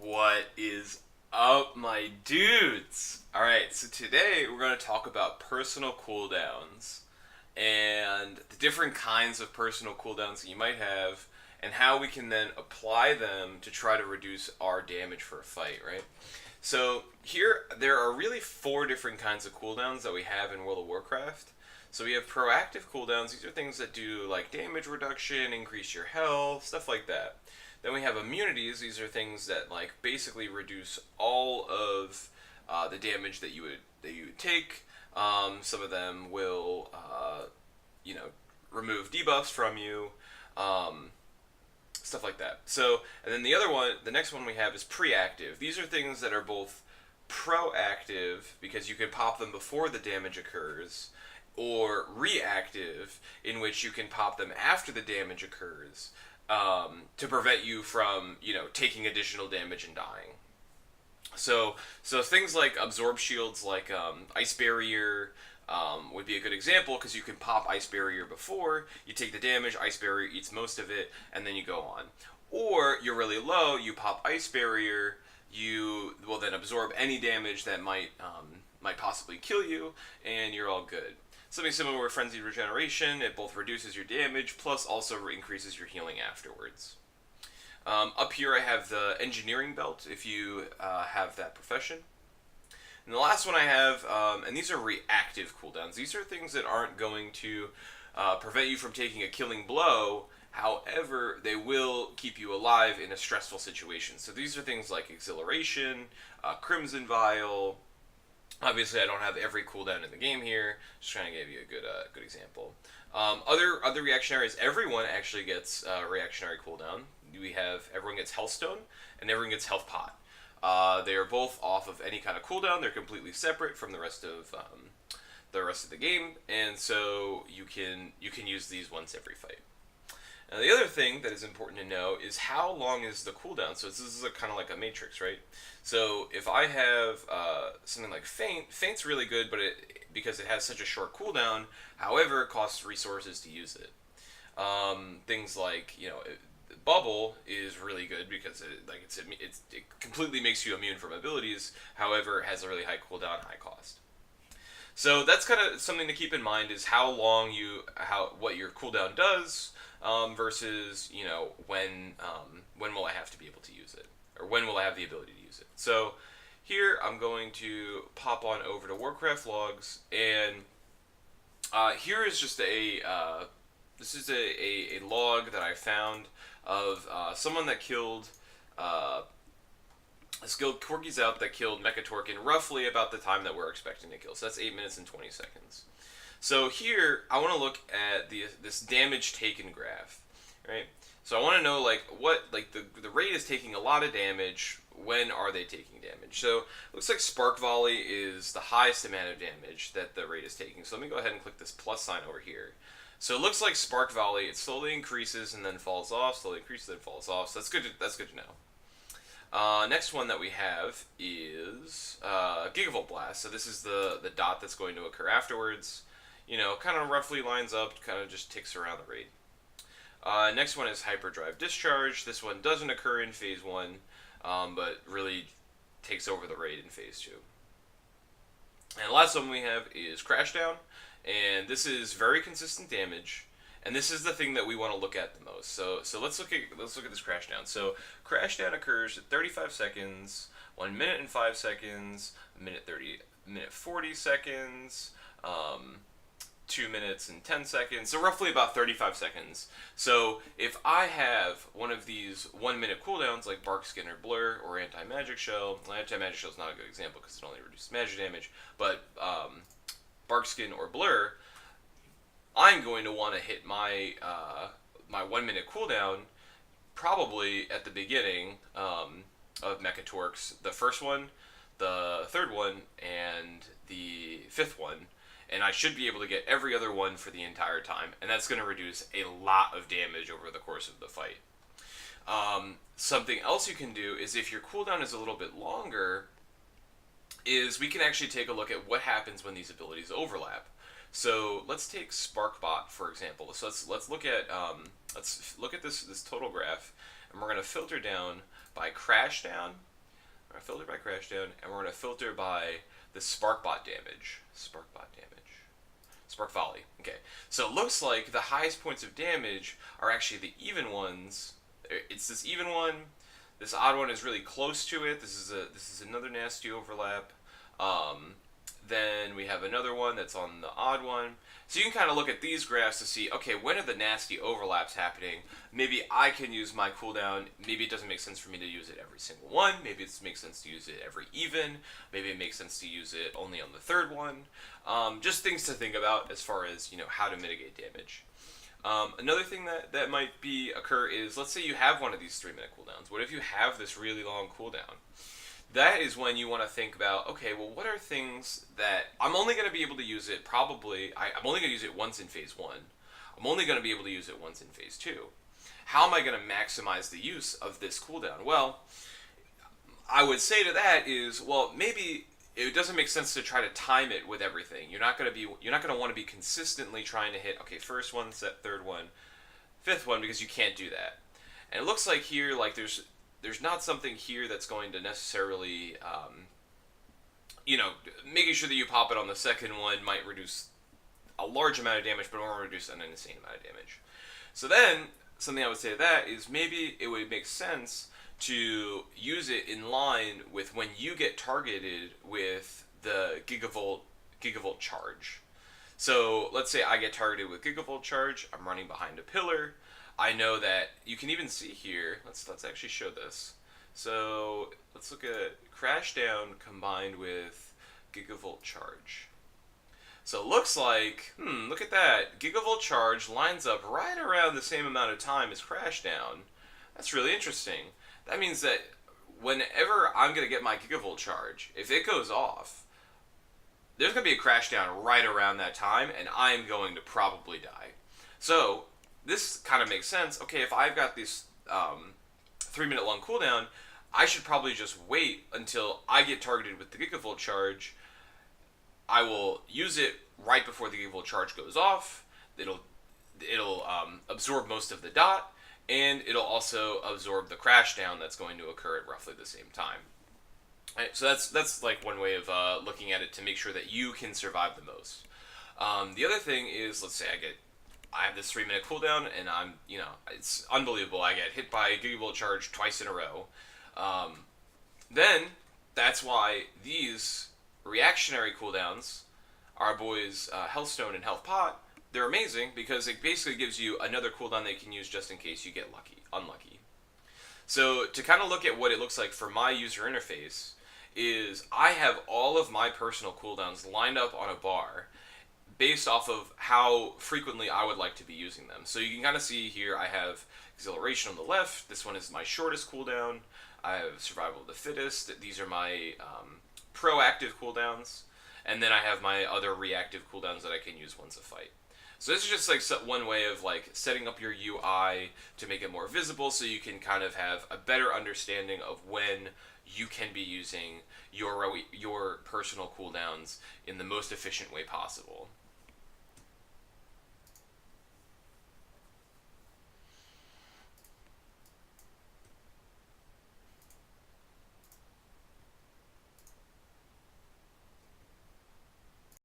What is up, my dudes? Alright, so today we're going to talk about personal cooldowns and the different kinds of personal cooldowns that you might have and how we can then apply them to try to reduce our damage for a fight, right? So here there are really four different kinds of cooldowns that we have in World of Warcraft. So we have proactive cooldowns. These are things that do like damage reduction, increase your health, stuff like that. Then we have immunities. These are things that like basically reduce all of the damage that you would take. Some of them will you know remove debuffs from you, um, stuff like that. So and then the next one we have is preactive. These are things that are both proactive because you can pop them before the damage occurs, or reactive in which you can pop them after the damage occurs, to prevent you from taking additional damage and dying. So things like absorb shields, like ice barrier, would be a good example because you can pop ice barrier before you take the damage. Ice barrier eats most of it, and then you go on. Or you're really low, you pop ice barrier, you will then absorb any damage that might possibly kill you, and you're all good. Something similar with Frenzied Regeneration, it both reduces your damage, plus also increases your healing afterwards. Up here I have the Engineering Belt, if you have that profession. And the last one I have, and these are reactive cooldowns. These are things that aren't going to prevent you from taking a killing blow, however, they will keep you alive in a stressful situation. So these are things like Exhilaration, Crimson Vial. Obviously, I don't have every cooldown in the game here. Just trying to give you a good example. Other reactionaries. Everyone actually gets reactionary cooldown. Everyone gets Healthstone and everyone gets Health Pot. They are both off of any kind of cooldown. They're completely separate from the rest of the game, and so you can use these once every fight. Now, the other thing that is important to know is how long is the cooldown. So this is kind of like a matrix, right? So if I have something like Faint's really good, but because it has such a short cooldown, however, it costs resources to use it. Things like Bubble is really good because it completely makes you immune from abilities. However, it has a really high cooldown, high cost. So that's kind of something to keep in mind, is what your cooldown does, versus when will I have to be able to use it, or when will I have the ability to use it. So here I'm going to pop on over to Warcraft Logs, and here is just this is a log that I found of someone that killed a skilled Corgis out that killed Mechatork in roughly about the time that we're expecting to kill. So that's 8 minutes and 20 seconds. So here, I want to look at this damage taken graph, right? So I want to know the raid is taking a lot of damage. When are they taking damage? So it looks like Spark Volley is the highest amount of damage that the raid is taking. So let me go ahead and click this plus sign over here. So it looks like Spark Volley, it slowly increases and then falls off, slowly increases and then falls off. So that's good to know. Next one that we have is Gigavolt Blast. So this is the dot that's going to occur afterwards. Kind of roughly lines up, kind of just ticks around the raid. Next one is Hyperdrive Discharge. This one doesn't occur in Phase 1, but really takes over the raid in Phase 2. And the last one we have is Crashdown, and this is very consistent damage. And this is the thing that we want to look at the most. So let's look at this Crashdown. So Crashdown occurs at 35 seconds, 1 minute and 5 seconds, minute 40 seconds, 2 minutes and 10 seconds. So roughly about 35 seconds. So if I have one of these 1 minute cooldowns like Bark Skin or Blur or Anti-Magic Shell. Well, Anti-Magic Shell is not a good example because it only reduces magic damage. But Bark Skin or Blur, I'm going to want to hit my 1 minute cooldown probably at the beginning of Mechatorks, the first one, the third one, and the fifth one, and I should be able to get every other one for the entire time, and that's going to reduce a lot of damage over the course of the fight. Something else you can do is, if your cooldown is a little bit longer, is we can actually take a look at what happens when these abilities overlap. So let's take Sparkbot for example. So let's look at this total graph, and we're going to filter down by Crashdown We're going to filter by crash down, and we're going to filter by the spark bot damage. Spark bot damage. Spark volley. Okay. So it looks like the highest points of damage are actually the even ones. It's this even one. This odd one is really close to it. This is another nasty overlap. Then we have another one that's on the odd one. So you can kind of look at these graphs to see, okay, when are the nasty overlaps happening? Maybe I can use my cooldown. Maybe it doesn't make sense for me to use it every single one. Maybe it makes sense to use it every even. Maybe it makes sense to use it only on the third one. Just things to think about as far as, how to mitigate damage. Another thing that might occur is, let's say you have one of these 3-minute cooldowns. What if you have this really long cooldown? That is when you want to think about, okay, well, what are things that I'm only going to be able to use it probably, I'm only going to use it once in phase 1. I'm only going to be able to use it once in phase 2. How am I going to maximize the use of this cooldown? Well, I would say to that is, well, maybe it doesn't make sense to try to time it with everything. You're not going to want to be consistently trying to hit, okay, first one, set third one, fifth one, because you can't do that. And it looks like here, like there's not something here that's going to necessarily, making sure that you pop it on the second one might reduce a large amount of damage, but it won't reduce an insane amount of damage. So then, something I would say to that is maybe it would make sense to use it in line with when you get targeted with the gigavolt charge. So let's say I get targeted with gigavolt charge, I'm running behind a pillar. I know that you can even see here, let's actually show this. So let's look at crash down combined with gigavolt charge. So it looks like, look at that. Gigavolt charge lines up right around the same amount of time as crash down. That's really interesting. That means that whenever I'm going to get my gigavolt charge, if it goes off, there's going to be a crash down right around that time, and I'm going to probably die. So this kind of makes sense. Okay, if I've got this 3-minute long cooldown, I should probably just wait until I get targeted with the gigavolt charge. I will use it right before the gigavolt charge goes off. It'll absorb most of the dot, and it'll also absorb the crash down that's going to occur at roughly the same time. Right, so that's like one way of looking at it to make sure that you can survive the most. The other thing is, let's say I have this 3-minute cooldown, and it's unbelievable. I get hit by a gigavolt charge twice in a row. Then that's why these reactionary cooldowns, our boys Healthstone and Health Pot, they're amazing because it basically gives you another cooldown that you can use just in case you get unlucky. So to kind of look at what it looks like for my user interface is I have all of my personal cooldowns lined up on a bar based off of how frequently I would like to be using them. So you can kind of see here I have Exhilaration on the left. This one is my shortest cooldown. I have Survival of the Fittest. These are my proactive cooldowns. And then I have my other reactive cooldowns that I can use once a fight. So this is just like one way of like setting up your UI to make it more visible so you can kind of have a better understanding of when you can be using your personal cooldowns in the most efficient way possible.